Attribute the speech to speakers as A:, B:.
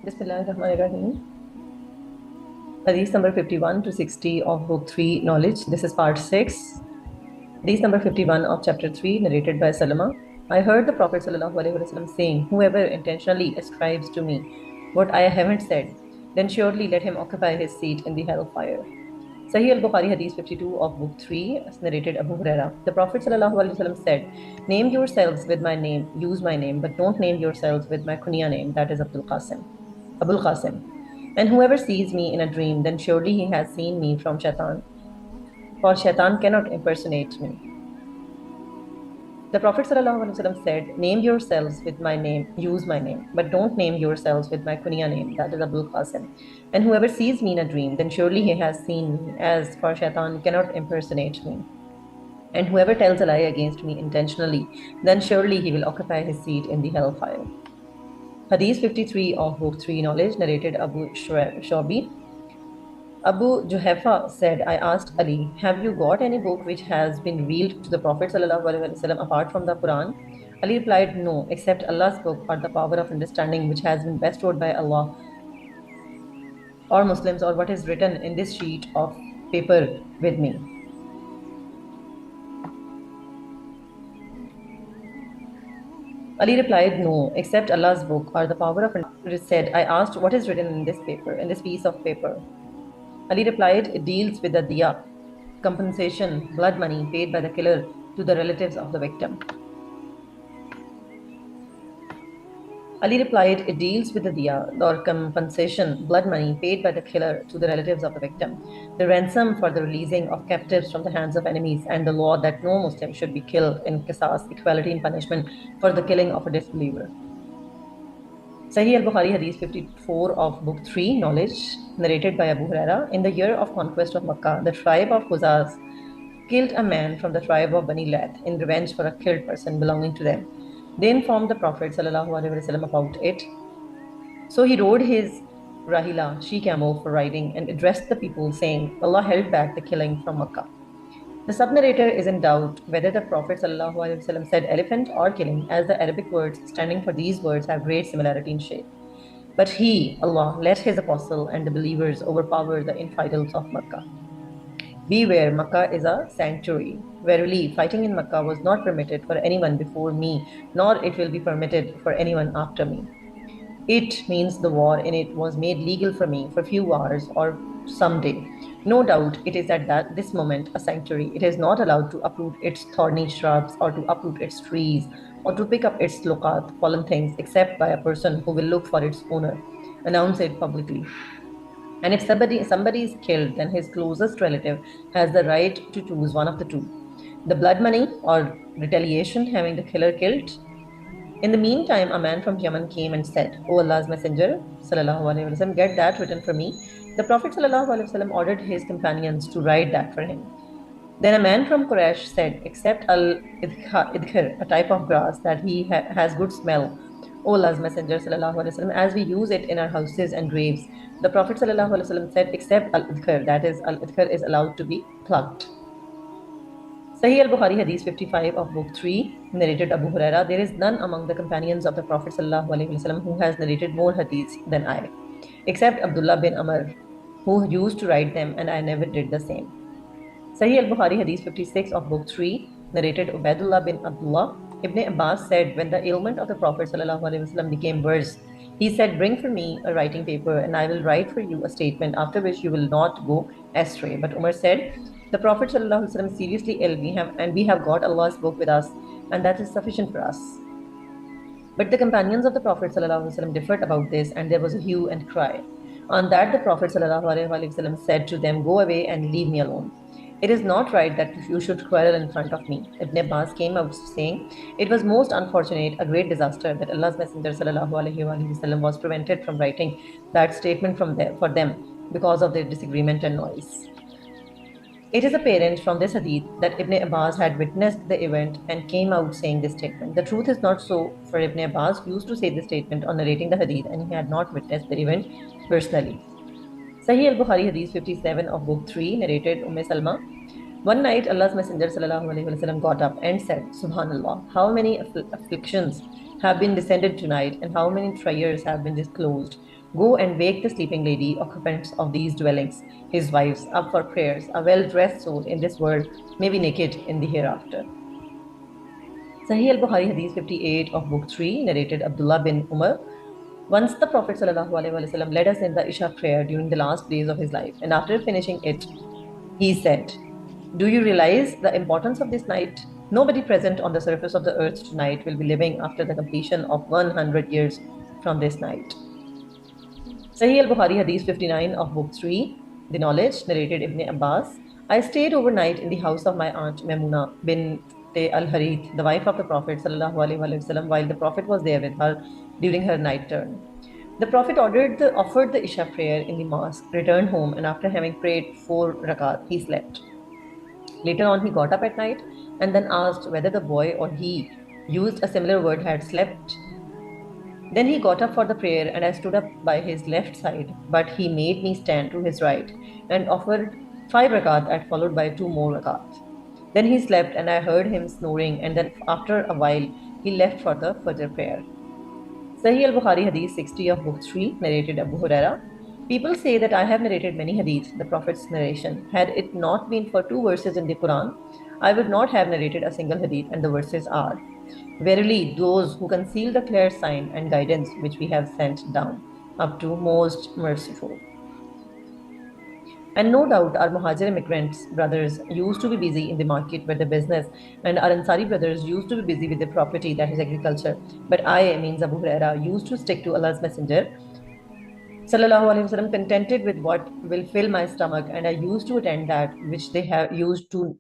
A: Bismillahirrahmanirrahim. Hadith number 51 to 60 of Book 3 Knowledge. This is part 6. Hadith number 51 of chapter 3, narrated by Salama. I heard the Prophet ﷺ saying, whoever intentionally ascribes to me what I haven't said, then surely let him occupy his seat in the hellfire. Sahih al-Bukhari Hadith 52 of Book 3, narrated Abu Huraira. The Prophet ﷺ said, name yourselves with my name, use my name, but don't name yourselves with my kunya name, that is Abul Qasim. And whoever sees me in a dream, then surely he has seen me from Shaitan, for Shaitan cannot impersonate me. The Prophet ﷺ said, name yourselves with my name, use my name, but don't name yourselves with my kunya name, that is Abul Qasim. And whoever sees me in a dream, then surely he has seen me, as for Shaitan cannot impersonate me. And whoever tells a lie against me intentionally, then surely he will occupy his seat in the hellfire. Hadith 53 of Book 3 Knowledge, narrated Abu Shobi. Abu Juhayfa said, I asked Ali, have you got any book which has been revealed to the Prophet ﷺ apart from the Quran? Ali replied, no, except Allah's book or the power of understanding which has been bestowed by Allah or Muslims, or what is written in this sheet of paper with me. Ali replied, no, except Allah's book or the power of understanding. Said, I asked, what is written in this paper, in this piece of paper? Ali replied, it deals with the diya, compensation, blood money paid by the killer to the relatives of the victim. Ali replied, it deals with the diya, or compensation, blood money paid by the killer to the relatives of the victim, the ransom for the releasing of captives from the hands of enemies, and the law that no Muslim should be killed in qisas, equality in punishment for the killing of a disbeliever. Sahih al-Bukhari Hadith 54 of Book 3 Knowledge, narrated by Abu Huraira. In the year of conquest of Makkah, the tribe of Khuzaz killed a man from the tribe of Bani Lath in revenge for a killed person belonging to them. They informed the Prophet ﷺ about it. So he rode his rahila, she-camel, for riding, and addressed the people, saying, Allah held back the killing from Makkah. The sub-narrator is in doubt whether the Prophet ﷺ said elephant or killing, as the Arabic words standing for these words have great similarity in shape. But he, Allah, let his apostle and the believers overpower the infidels of Makkah. Beware, Makkah is a sanctuary. Verily, fighting in Makkah was not permitted for anyone before me, nor it will be permitted for anyone after me. It means the war in it was made legal for me for few hours or someday. No doubt it is at this moment a sanctuary. It is not allowed to uproot its thorny shrubs or to uproot its trees or to pick up its loqat, fallen things, except by a person who will look for its owner, announce it publicly. And if somebody is killed, then his closest relative has the right to choose one of the two, the blood money or retaliation having the killer killed. In the meantime, a man from Yemen came and said, O Allah's Messenger, ﷺ, get that written for me. The Prophet ﷺ ordered his companions to write that for him. Then a man from Quraysh said, accept al-idkhir, a type of grass that has good smell, O Allah's Messenger ﷺ, as we use it in our houses and graves. The Prophet ﷺ said, accept al-idkhir, that is, al-idkhir is allowed to be plucked. Sahih al-Bukhari Hadith 55 of Book 3, narrated Abu Huraira. There is none among the companions of the Prophet ﷺ who has narrated more hadiths than I, except Abdullah bin Amr, who used to write them, and I never did the same. Sahih al-Bukhari Hadith 56 of Book 3, narrated Ubaidullah bin Abdullah. Ibn Abbas said, when the ailment of the Prophet ﷺ became worse, he said, bring for me a writing paper and I will write for you a statement after which you will not go astray. But Umar said, the Prophet ﷺ is seriously ill, we have got Allah's book with us, and that is sufficient for us. But the companions of the Prophet ﷺ differed about this, and there was a hue and cry. On that the Prophet ﷺ said to them, go away and leave me alone. It is not right that you should quarrel in front of me. Ibn Abbas came out saying, it was most unfortunate, a great disaster, that Allah's Messenger ﷺ was prevented from writing that statement for them because of their disagreement and noise. It is apparent from this hadith that Ibn Abbas had witnessed the event and came out saying this statement. The truth is not so, for Ibn Abbas used to say this statement on narrating the hadith and he had not witnessed the event personally. Sahih al-Bukhari Hadith 57 of Book 3, narrated Salma. One night Allah's Messenger ﷺ got up and said, Subhanallah, how many afflictions have been descended tonight and how many trials have been disclosed. Go and wake the sleeping lady, occupants of these dwellings, his wives, up for prayers. A well-dressed soul in this world may be naked in the hereafter. Sahih al-Bukhari Hadith 58 of Book 3, narrated Abdullah bin Umar. Once the Prophet ﷺ led us in the Isha prayer during the last days of his life, and after finishing it, he said, "Do you realize the importance of this night? Nobody present on the surface of the earth tonight will be living after the completion of 100 years from this night." Sahih al-Bukhari Hadith 59 of Book 3, The Knowledge, narrated Ibn Abbas. I stayed overnight in the house of my aunt Maimuna bint al-Harith, the wife of the Prophet ﷺ, while the Prophet was there with her during her night turn. The Prophet offered the Isha prayer in the mosque, returned home, and after having prayed 4 rakat, he slept. Later on, he got up at night and then asked whether the boy or he used a similar word had slept. Then he got up for the prayer, and I stood up by his left side, but he made me stand to his right and offered 5 rakat and followed by 2 more rakat. Then he slept, and I heard him snoring, and then after a while he left for the Fajr prayer. Sahih al-Bukhari Hadith 60 of Book 3, narrated Abu Huraira. People say that I have narrated many hadiths, the Prophet's narration. Had it not been for 2 verses in the Quran, I would not have narrated a single hadith, and the verses are: Verily, those who conceal the clear sign and guidance which we have sent down, up to most merciful. And no doubt our Muhajir immigrants brothers used to be busy in the market with the business, and our Ansari brothers used to be busy with the property, that is agriculture. But I, means Abu Huraira, used to stick to Allah's Messenger Sallallahu Alaihi Wasallam, contented with what will fill my stomach, and I used to attend that which they have used to